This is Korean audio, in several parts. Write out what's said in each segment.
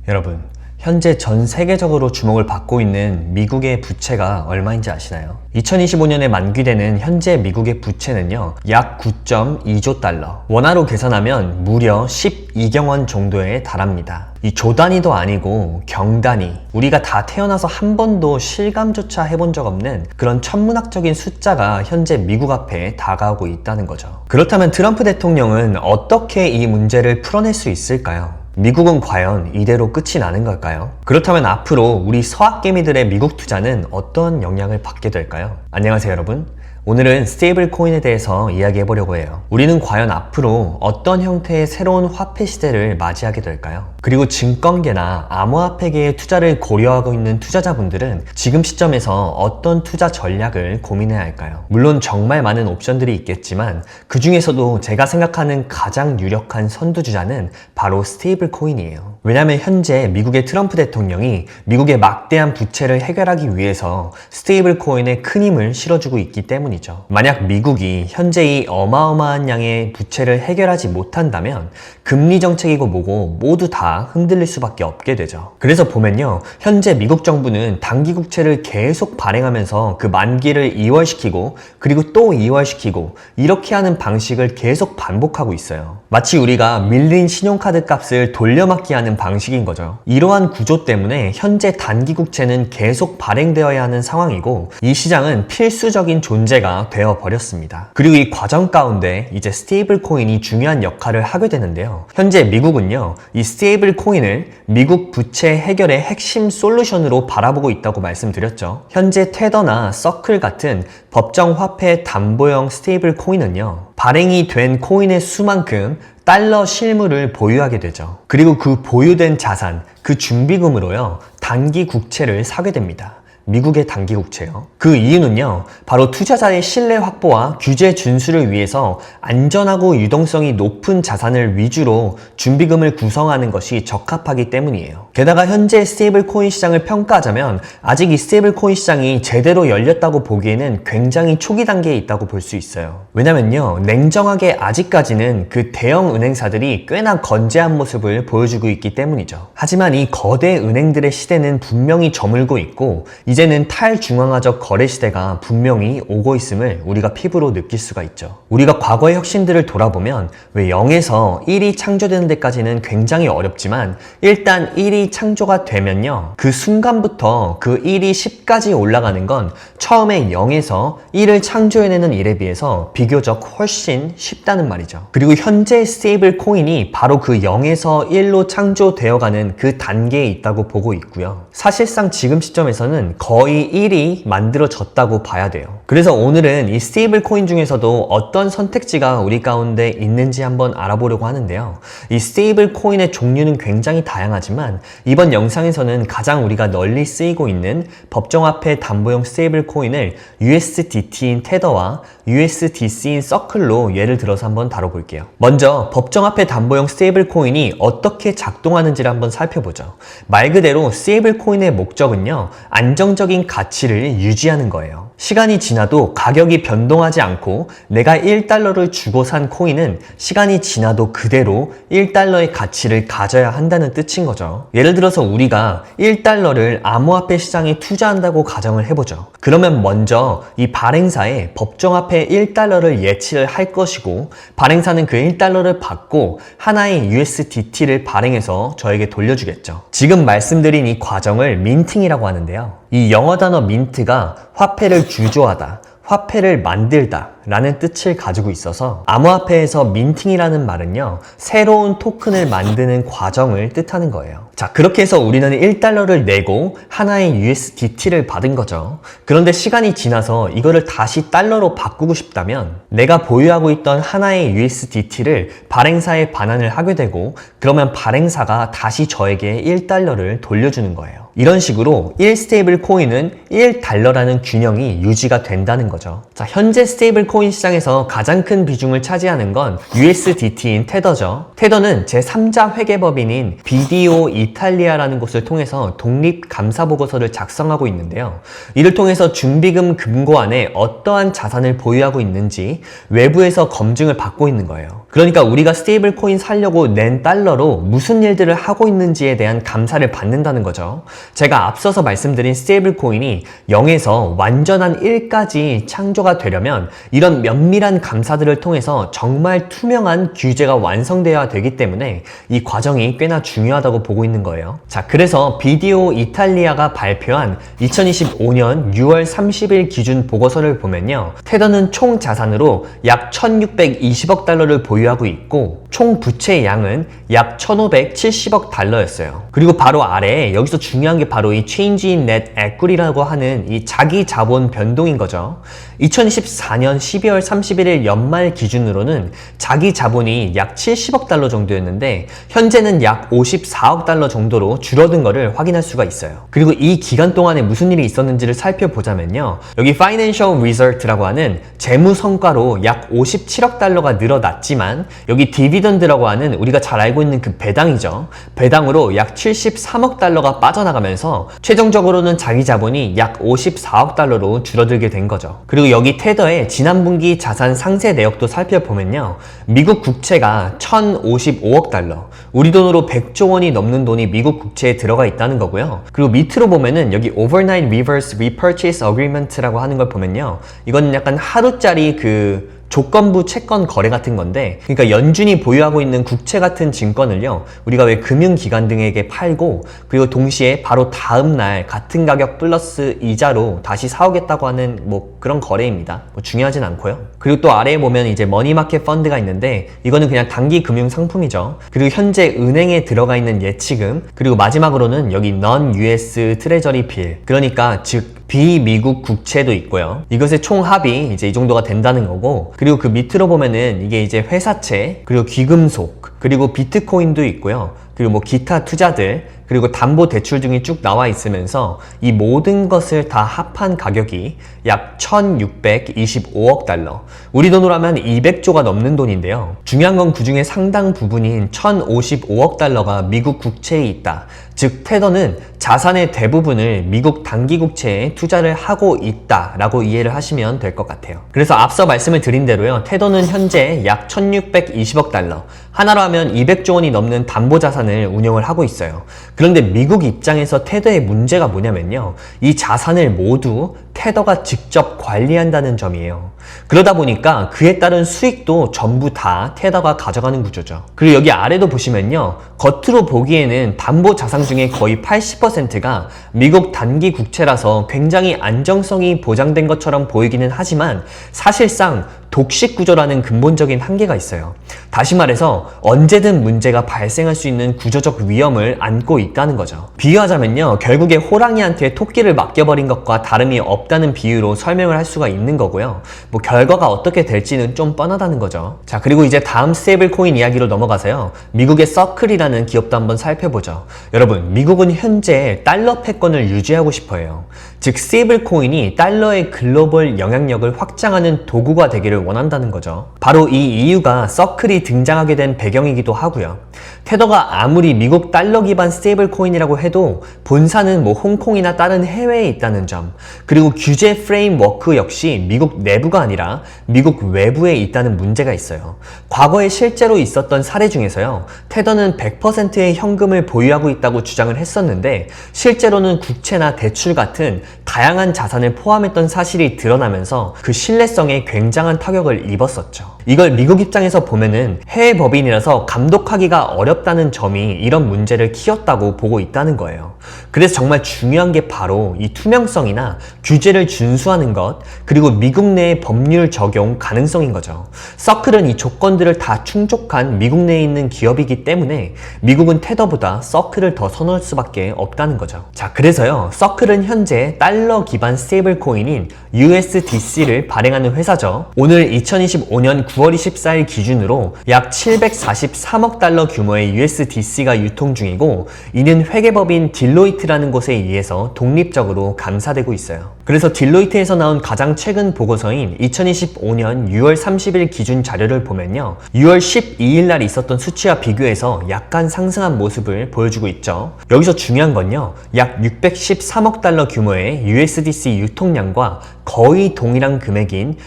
여러분, 현재 전 세계적으로 주목을 받고 있는 미국의 부채가 얼마인지 아시나요? 2025년에 만기되는 현재 미국의 부채는요, 약 9.2조 달러. 원화로 계산하면 무려 12경원 정도에 달합니다. 이 조 단위도 아니고 경 단위. 우리가 다 태어나서 한 번도 실감조차 해본 적 없는 그런 천문학적인 숫자가 현재 미국 앞에 다가오고 있다는 거죠. 그렇다면 트럼프 대통령은 어떻게 이 문제를 풀어낼 수 있을까요? 미국은 과연 이대로 끝이 나는 걸까요? 그렇다면 앞으로 우리 서학개미들의 미국 투자는 어떤 영향을 받게 될까요? 안녕하세요, 여러분. 오늘은 스테이블 코인에 대해서 이야기해 보려고 해요. 우리는 과연 앞으로 어떤 형태의 새로운 화폐 시대를 맞이하게 될까요? 그리고 증권계나 암호화폐계의 투자를 고려하고 있는 투자자분들은 지금 시점에서 어떤 투자 전략을 고민해야 할까요? 물론 정말 많은 옵션들이 있겠지만 그 중에서도 제가 생각하는 가장 유력한 선두주자는 바로 스테이블 코인이에요. 왜냐하면 현재 미국의 트럼프 대통령이 미국의 막대한 부채를 해결하기 위해서 스테이블 코인에 큰 힘을 실어주고 있기 때문이죠. 만약 미국이 현재 이 어마어마한 양의 부채를 해결하지 못한다면 금리 정책이고 뭐고 모두 다 흔들릴 수밖에 없게 되죠. 그래서 보면요, 현재 미국 정부는 단기 국채를 계속 발행하면서 그 만기를 2월시키고 그리고 또 2월시키고 이렇게 하는 방식을 계속 반복하고 있어요. 마치 우리가 밀린 신용카드 값을 돌려막기 하는 방식인 거죠. 이러한 구조 때문에 현재 단기 국채는 계속 발행되어야 하는 상황이고 이 시장은 필수적인 존재가 되어 버렸습니다. 그리고 이 과정 가운데 이제 스테이블 코인이 중요한 역할을 하게 되는데요. 현재 미국은요, 이 스테이블 코인을 미국 부채 해결의 핵심 솔루션으로 바라보고 있다고 말씀드렸죠. 현재 테더나 서클 같은 법정 화폐 담보형 스테이블 코인은요, 발행이 된 코인의 수만큼 달러 실물을 보유하게 되죠. 그리고 그 보유된 자산, 그 준비금으로요, 단기 국채를 사게 됩니다. 미국의 단기 국채요. 그 이유는요, 바로 투자자의 신뢰 확보와 규제 준수를 위해서 안전하고 유동성이 높은 자산을 위주로 준비금을 구성하는 것이 적합하기 때문이에요. 게다가 현재 스테이블 코인 시장을 평가하자면 아직 이 스테이블 코인 시장이 제대로 열렸다고 보기에는 굉장히 초기 단계에 있다고 볼 수 있어요. 왜냐면요, 냉정하게 아직까지는 그 대형 은행사들이 꽤나 건재한 모습을 보여주고 있기 때문이죠. 하지만 이 거대 은행들의 시대는 분명히 저물고 있고 이제는 탈중앙화적 거래 시대가 분명히 오고 있음을 우리가 피부로 느낄 수가 있죠. 우리가 과거의 혁신들을 돌아보면 왜 0에서 1이 창조되는 데까지는 굉장히 어렵지만 일단 1이 창조가 되면요, 그 순간부터 그 1이 10까지 올라가는 건 처음에 0에서 1을 창조해내는 일에 비해서 비교적 훨씬 쉽다는 말이죠. 그리고 현재 스테이블 코인이 바로 그 0에서 1로 창조되어가는 그 단계에 있다고 보고 있고요. 사실상 지금 시점에서는 거의 1이 만들어졌다고 봐야 돼요. 그래서 오늘은 이 스테이블 코인 중에서도 어떤 선택지가 우리 가운데 있는지 한번 알아보려고 하는데요. 이 스테이블 코인의 종류는 굉장히 다양하지만 이번 영상에서는 가장 우리가 널리 쓰이고 있는 법정화폐 담보형 스테이블 코인을 USDT인 테더와 USDC인 서클로 예를 들어서 한번 다뤄볼게요. 먼저 법정화폐 담보형 스테이블 코인이 어떻게 작동하는지를 한번 살펴보죠. 말 그대로 스테이블 코인의 목적은요, 안정적인 가치를 유지하는 거예요. 시간이 지나도 가격이 변동하지 않고 내가 1달러를 주고 산 코인은 시간이 지나도 그대로 1달러의 가치를 가져야 한다는 뜻인 거죠. 예를 들어서 우리가 1달러를 암호화폐 시장에 투자한다고 가정을 해보죠. 그러면 먼저 이 발행사에 법정화폐 1달러를 예치를 할 것이고 발행사는 그 1달러를 받고 하나의 USDT를 발행해서 저에게 돌려주겠죠. 지금 말씀드린 이 과정을 민팅이라고 하는데요. 이 영어 단어 민트가 화폐를 주조하다, 화폐를 만들다 라는 뜻을 가지고 있어서 암호화폐에서 민팅이라는 말은요, 새로운 토큰을 만드는 과정을 뜻하는 거예요. 자, 그렇게 해서 우리는 1달러를 내고 하나의 USDT를 받은 거죠. 그런데 시간이 지나서 이거를 다시 달러로 바꾸고 싶다면 내가 보유하고 있던 하나의 USDT를 발행사에 반환을 하게 되고 그러면 발행사가 다시 저에게 1달러를 돌려주는 거예요. 이런 식으로 1스테이블 코인은 1달러라는 균형이 유지가 된다는 거죠. 자, 현재 스테이블 코인 시장에서 가장 큰 비중을 차지하는 건 USDT인 테더죠. 테더는 제3자 회계법인인 BDO 이탈리아라는 곳을 통해서 독립감사보고서를 작성하고 있는데요. 이를 통해서 준비금 금고 안에 어떠한 자산을 보유하고 있는지 외부에서 검증을 받고 있는 거예요. 그러니까 우리가 스테이블 코인 살려고 낸 달러로 무슨 일들을 하고 있는지에 대한 감사를 받는다는 거죠. 제가 앞서서 말씀드린 스테이블 코인이 0에서 완전한 1까지 창조가 되려면 이런 면밀한 감사들을 통해서 정말 투명한 규제가 완성되어야 되기 때문에 이 과정이 꽤나 중요하다고 보고 있는 거예요. 자, 그래서 BDO 이탈리아가 발표한 2025년 6월 30일 기준 보고서를 보면요. 테더는 총 자산으로 약 1620억 달러를 보유하고 있고 총 부채 양은 약 1570억 달러였어요. 그리고 바로 아래에 여기서 중요한 게 바로 이 Change in Net Equity라고 하는 이 자기 자본 변동인 거죠. 2024년 12월 31일 연말 기준으로는 자기 자본이 약 70억 달러 정도였는데 현재는 약 54억 달러 정도로 줄어든 것을 확인할 수가 있어요. 그리고 이 기간 동안에 무슨 일이 있었는지를 살펴보자면요. 여기 Financial Result라고 하는 재무 성과로 약 57억 달러가 늘어났지만 여기 디비던드라고 하는 우리가 잘 알고 있는 그 배당이죠. 배당으로 약 73억 달러가 빠져나가면서 최종적으로는 자기 자본이 약 54억 달러로 줄어들게 된 거죠. 그리고 여기 테더의 지난 분기 자산 상세 내역도 살펴보면요. 미국 국채가 1055억 달러, 우리 돈으로 100조 원이 넘는 돈이 미국 국채에 들어가 있다는 거고요. 그리고 밑으로 보면은 여기 Overnight Reverse Repurchase Agreement라고 하는 걸 보면요. 이건 약간 하루짜리 그 조건부 채권 거래 같은 건데, 그러니까 연준이 보유하고 있는 국채 같은 증권을요, 우리가 왜 금융기관 등에게 팔고 그리고 동시에 바로 다음날 같은 가격 플러스 이자로 다시 사오겠다고 하는 뭐 그런 거래입니다. 뭐 중요하진 않고요. 그리고 또 아래에 보면 이제 머니마켓 펀드가 있는데 이거는 그냥 단기 금융 상품이죠. 그리고 현재 은행에 들어가 있는 예치금, 그리고 마지막으로는 여기 Non-US Treasury Bill, 그러니까 즉 비미국 국채도 있고요. 이것의 총 합이 이제 이 정도가 된다는 거고, 그리고 그 밑으로 보면은 이게 이제 회사채, 그리고 귀금속, 그리고 비트코인도 있고요. 그리고 뭐 기타 투자들, 그리고 담보 대출 등이 쭉 나와 있으면서 이 모든 것을 다 합한 가격이 약 1625억 달러, 우리 돈으로 하면 200조가 넘는 돈인데요. 중요한 건 그 중에 상당 부분인 1055억 달러가 미국 국채에 있다. 즉 테더는 자산의 대부분을 미국 단기 국채에 투자를 하고 있다라고 이해를 하시면 될 것 같아요. 그래서 앞서 말씀을 드린 대로요. 테더는 현재 약 1620억 달러, 하나로 하면 200조 원이 넘는 담보 자산을 운영을 하고 있어요. 그런데 미국 입장에서 테더의 문제가 뭐냐면요. 이 자산을 모두 테더가 직접 관리한다는 점이에요. 그러다 보니까 그에 따른 수익도 전부 다 테더가 가져가는 구조죠. 그리고 여기 아래도 보시면요. 겉으로 보기에는 담보 자산 중에 거의 80%가 미국 단기 국채라서 굉장히 안정성이 보장된 것처럼 보이기는 하지만 사실상 독식 구조라는 근본적인 한계가 있어요. 다시 말해서 언제든 문제가 발생할 수 있는 구조적 위험을 안고 있다는 거죠. 비유하자면요. 결국에 호랑이한테 토끼를 맡겨버린 것과 다름이 없다는 비유로 설명을 할 수가 있는 거고요. 뭐 결과가 어떻게 될지는 좀 뻔하다는 거죠. 자, 그리고 이제 다음 스테이블 코인 이야기로 넘어가서요. 미국의 서클이라는 기업도 한번 살펴보죠. 여러분, 미국은 현재 달러 패권을 유지하고 싶어 해요. 즉 스테이블 코인이 달러의 글로벌 영향력을 확장하는 도구가 되기를 원한다는 거죠. 바로 이 이유가 서클이 등장하게 된 배경이기도 하고요. 테더가 아무리 미국 달러 기반 스테이블 코인이라고 해도 본사는 뭐 홍콩이나 다른 해외에 있다는 점, 그리고 규제 프레임워크 역시 미국 내부가 아니라 미국 외부에 있다는 문제가 있어요. 과거에 실제로 있었던 사례 중에서요. 테더는 100%의 현금을 보유하고 있다고 주장을 했었는데 실제로는 국채나 대출 같은 다양한 자산을 포함했던 사실이 드러나면서 그 신뢰성에 굉장한 타격을 입었었죠. 이걸 미국 입장에서 보면은 해외 법인이라서 감독하기가 어렵다는 점이 이런 문제를 키웠다고 보고 있다는 거예요. 그래서 정말 중요한 게 바로 이 투명성이나 규제를 준수하는 것, 그리고 미국 내의 법률 적용 가능성인 거죠. 서클은 이 조건들을 다 충족한 미국 내에 있는 기업이기 때문에 미국은 테더보다 서클을 더 선호할 수밖에 없다는 거죠. 자, 그래서요. 서클은 현재 달러 기반 스테이블 코인인 USDC를 발행하는 회사죠. 오늘 2025년 9월 24일 기준으로 약 743억 달러 규모의 USDC가 유통 중이고, 이는 회계법인 딜로이트라는 곳에 의해서 독립적으로 감사되고 있어요. 그래서 딜로이트에서 나온 가장 최근 보고서인 2025년 6월 30일 기준 자료를 보면요. 6월 12일 날 있었던 수치와 비교해서 약간 상승한 모습을 보여주고 있죠. 여기서 중요한 건요. 약 613억 달러 규모의 USDC 유통량과 거의 동일한 금액인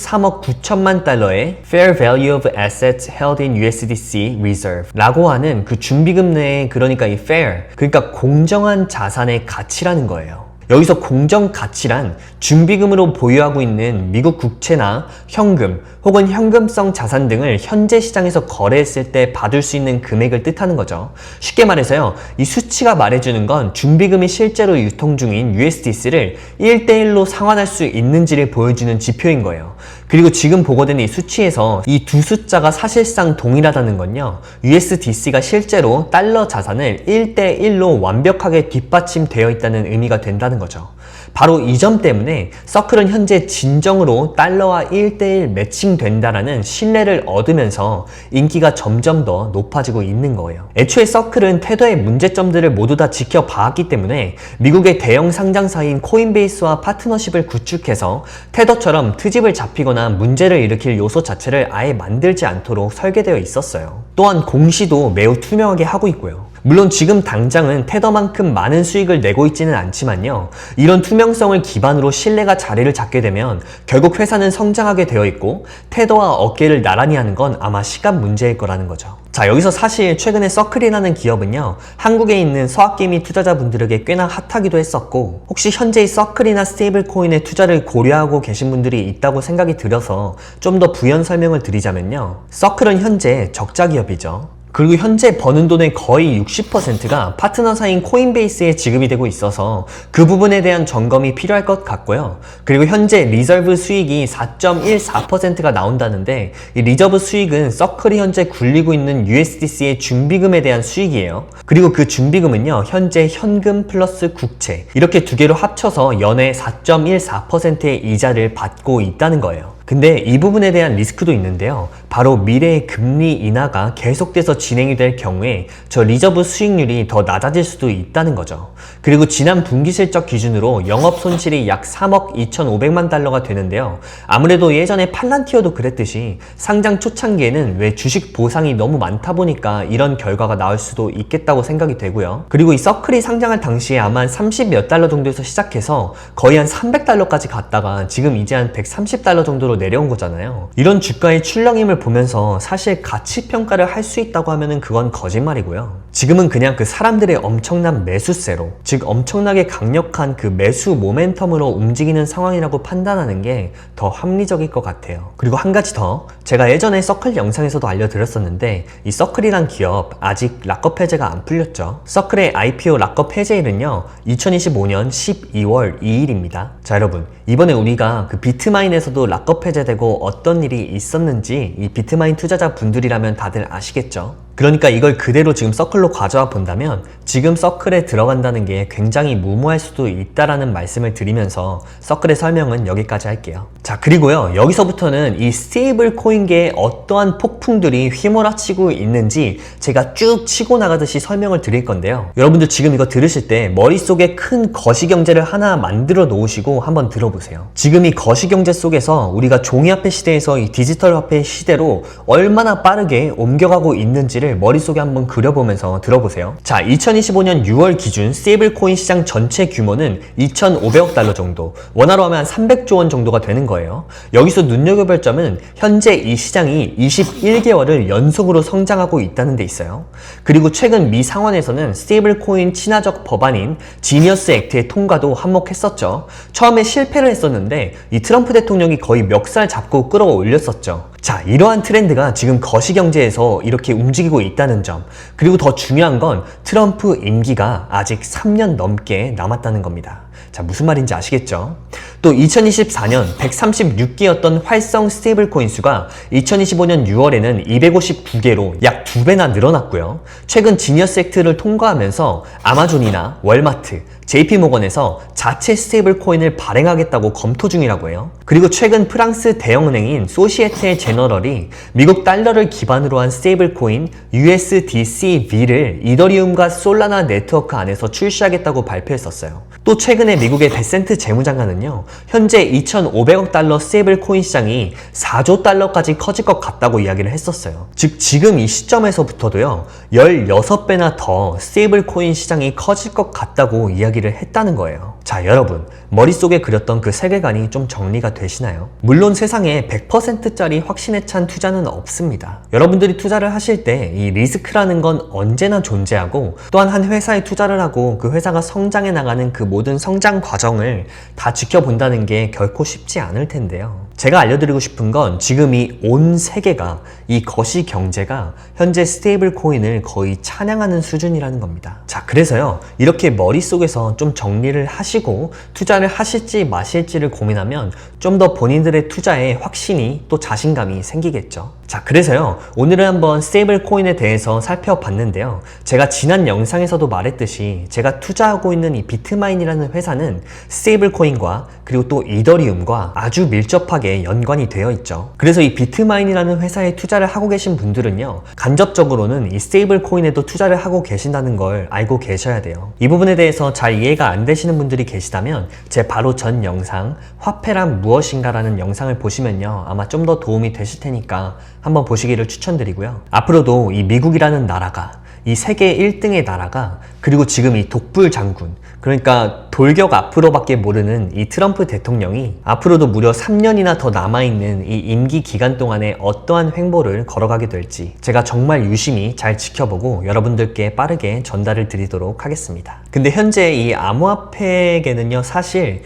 13억 9천만 달러의 Fair Value of Assets Held in USDC Reserve 라고 하는 그 준비금 내에, 그러니까 이 fair, 그러니까 공정한 자산의 가치라는 거예요. 여기서 공정 가치란 준비금으로 보유하고 있는 미국 국채나 현금 혹은 현금성 자산 등을 현재 시장에서 거래했을 때 받을 수 있는 금액을 뜻하는 거죠. 쉽게 말해서요, 이 수치가 말해주는 건 준비금이 실제로 유통 중인 USDC를 1대1로 상환할 수 있는지를 보여주는 지표인 거예요. 그리고 지금 보고된 이 수치에서 이 두 숫자가 사실상 동일하다는 건요, USDC가 실제로 달러 자산을 1대1로 완벽하게 뒷받침되어 있다는 의미가 된다는 거죠. 바로 이 점 때문에 서클은 현재 진정으로 달러와 1대1 매칭된다라는 신뢰를 얻으면서 인기가 점점 더 높아지고 있는 거예요. 애초에 서클은 테더의 문제점들을 모두 다 지켜봤기 때문에 미국의 대형 상장사인 코인베이스와 파트너십을 구축해서 테더처럼 트집을 잡히거나 문제를 일으킬 요소 자체를 아예 만들지 않도록 설계되어 있었어요. 또한 공시도 매우 투명하게 하고 있고요. 물론 지금 당장은 테더만큼 많은 수익을 내고 있지는 않지만요, 이런 투명성을 기반으로 신뢰가 자리를 잡게 되면 결국 회사는 성장하게 되어 있고 테더와 어깨를 나란히 하는 건 아마 시간 문제일 거라는 거죠. 자, 여기서 사실 최근에 서클이라는 기업은요, 한국에 있는 서학개미 투자자분들에게 꽤나 핫하기도 했었고, 혹시 현재 이 서클이나 스테이블 코인의 투자를 고려하고 계신 분들이 있다고 생각이 들어서 좀 더 부연 설명을 드리자면요, 서클은 현재 적자 기업이죠. 그리고 현재 버는 돈의 거의 60%가 파트너사인 코인베이스에 지급이 되고 있어서 그 부분에 대한 점검이 필요할 것 같고요. 그리고 현재 리저브 수익이 4.14%가 나온다는데, 이 리저브 수익은 서클이 현재 굴리고 있는 USDC의 준비금에 대한 수익이에요. 그리고 그 준비금은요, 현재 현금 플러스 국채 이렇게 두 개로 합쳐서 연에 4.14%의 이자를 받고 있다는 거예요. 근데 이 부분에 대한 리스크도 있는데요, 바로 미래의 금리 인하가 계속돼서 진행이 될 경우에 저 리저브 수익률이 더 낮아질 수도 있다는 거죠. 그리고 지난 분기 실적 기준으로 영업 손실이 약 3억 2,500만 달러가 되는데요, 아무래도 예전에 팔란티어도 그랬듯이 상장 초창기에는 왜 주식 보상이 너무 많다 보니까 이런 결과가 나올 수도 있겠다고 생각이 되고요. 그리고 이 서클이 상장할 당시에 아마 한 30몇 달러 정도에서 시작해서 거의 한 300달러까지 갔다가 지금 이제 한 130달러 정도로 내려온 거잖아요. 이런 주가의 출렁임을 보면서 사실 가치 평가를 할 수 있다고 하면은 그건 거짓말이고요. 지금은 그냥 그 사람들의 엄청난 매수세로, 즉 엄청나게 강력한 그 매수 모멘텀으로 움직이는 상황이라고 판단하는 게 더 합리적일 것 같아요. 그리고 한 가지 더, 제가 예전에 서클 영상에서도 알려드렸었는데, 이 서클이란 기업 아직 락업 해제가 안 풀렸죠. 서클의 IPO 락업 해제일은요, 2025년 12월 2일입니다. 자, 여러분, 이번에 우리가 그 비트마인에서도 락업 해제되고 어떤 일이 있었는지 이 비트마인 투자자 분들이라면 다들 아시겠죠? 그러니까 이걸 그대로 지금 서클로 가져와 본다면 지금 서클에 들어간다는 게 굉장히 무모할 수도 있다라는 말씀을 드리면서 서클의 설명은 여기까지 할게요. 자, 그리고요, 여기서부터는 이 스테이블 코인계에 어떠한 폭풍들이 휘몰아치고 있는지 제가 쭉 치고 나가듯이 설명을 드릴 건데요, 여러분들 지금 이거 들으실 때 머릿속에 큰 거시경제를 하나 만들어 놓으시고 한번 들어보세요. 지금 이 거시경제 속에서 우리가 종이화폐 시대에서 이 디지털 화폐 시대로 얼마나 빠르게 옮겨가고 있는지를 머릿속에 한번 그려보면서 들어보세요. 자, 2025년 6월 기준 스테이블 코인 시장 전체 규모는 2,500억 달러 정도, 원화로 하면 한 300조 원 정도가 되는 거예요. 여기서 눈여겨볼 점은 현재 이 시장이 21개월을 연속으로 성장하고 있다는 데 있어요. 그리고 최근 미 상원에서는 스테이블 코인 친화적 법안인 지니어스 액트의 통과도 한몫했었죠. 처음에 실패를 했었는데 이 트럼프 대통령이 거의 멱살 잡고 끌어올렸었죠. 자, 이러한 트렌드가 지금 거시경제에서 이렇게 움직이고 있다는 점, 그리고 더 중요한 건 트럼프 임기가 아직 3년 넘게 남았다는 겁니다. 자, 무슨 말인지 아시겠죠? 또 2024년 136개였던 활성 스테이블 코인 수가 2025년 6월에는 259개로 약 2배나 늘어났고요. 최근 지니어스 액트를 통과하면서 아마존이나 월마트, JP모건에서 자체 스테이블 코인을 발행하겠다고 검토 중이라고 해요. 그리고 최근 프랑스 대형은행인 소시에테 제너럴이 미국 달러를 기반으로 한 스테이블 코인 USDCV를 이더리움과 솔라나 네트워크 안에서 출시하겠다고 발표했었어요. 또 최근에 미국의 베센트 재무장관은요, 현재 2,500억 달러 스테이블 코인 시장이 4조 달러까지 커질 것 같다고 이야기를 했었어요. 즉 지금 이 시점에서부터도요, 16배나 더 스테이블 코인 시장이 커질 것 같다고 이야기를 했다는 거예요. 자, 여러분, 머릿속에 그렸던 그 세계관이 좀 정리가 되시나요? 물론 세상에 100%짜리 확신에 찬 투자는 없습니다. 여러분들이 투자를 하실 때 이 리스크라는 건 언제나 존재하고, 또한 한 회사에 투자를 하고 그 회사가 성장해 나가는 그 모든 성장 과정을 다 지켜본다는 게 결코 쉽지 않을 텐데요. 제가 알려드리고 싶은 건 지금 이 온 세계가, 이 거시 경제가 현재 스테이블 코인을 거의 찬양하는 수준이라는 겁니다. 자, 그래서요, 이렇게 머릿속에서 좀 정리를 하시고 투자를 하실지 마실지를 고민하면 좀 더 본인들의 투자에 확신이 또 자신감이 생기겠죠. 자, 그래서요, 오늘은 한번 스테이블 코인에 대해서 살펴봤는데요. 제가 지난 영상에서도 말했듯이 제가 투자하고 있는 이 비트마인이라는 회사는 스테이블 코인과 그리고 또 이더리움과 아주 밀접하게 연관이 되어 있죠. 그래서 이 비트마인이라는 회사에 투자를 하고 계신 분들은요, 간접적으로는 이 스테이블 코인에도 투자를 하고 계신다는 걸 알고 계셔야 돼요. 이 부분에 대해서 잘 이해가 안 되시는 분들이 계시다면 제 바로 전 영상 화폐란 무엇인가 라는 영상을 보시면요, 아마 좀 더 도움이 되실 테니까 한번 보시기를 추천드리고요. 앞으로도 이 미국이라는 나라가, 이 세계 1등의 나라가, 그리고 지금 이 독불 장군, 그러니까 돌격 앞으로밖에 모르는 이 트럼프 대통령이 앞으로도 무려 3년이나 더 남아있는 이 임기 기간 동안에 어떠한 횡보를 걸어가게 될지 제가 정말 유심히 잘 지켜보고 여러분들께 빠르게 전달을 드리도록 하겠습니다. 근데 현재 이 암호화폐에게는요, 사실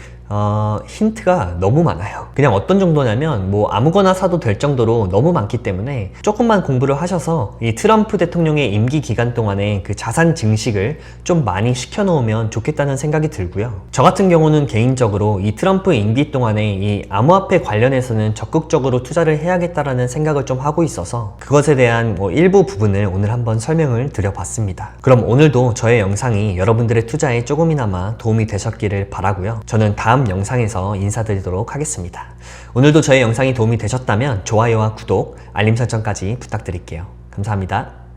힌트가 너무 많아요. 그냥 어떤 정도냐면 뭐 아무거나 사도 될 정도로 너무 많기 때문에 조금만 공부를 하셔서 이 트럼프 대통령의 임기 기간 동안에 그 자산 증식을 좀 많이 시켜놓으면 좋겠다는 생각이 들고요. 저 같은 경우는 개인적으로 이 트럼프 임기 동안에 이 암호화폐 관련해서는 적극적으로 투자를 해야겠다라는 생각을 좀 하고 있어서 그것에 대한 뭐 일부 부분을 오늘 한번 설명을 드려봤습니다. 그럼 오늘도 저의 영상이 여러분들의 투자에 조금이나마 도움이 되셨기를 바라고요. 저는 다음 영상에서 인사드리도록 하겠습니다. 오늘도 저의 영상이 도움이 되셨다면 좋아요와 구독, 알림 설정까지 부탁드릴게요. 감사합니다.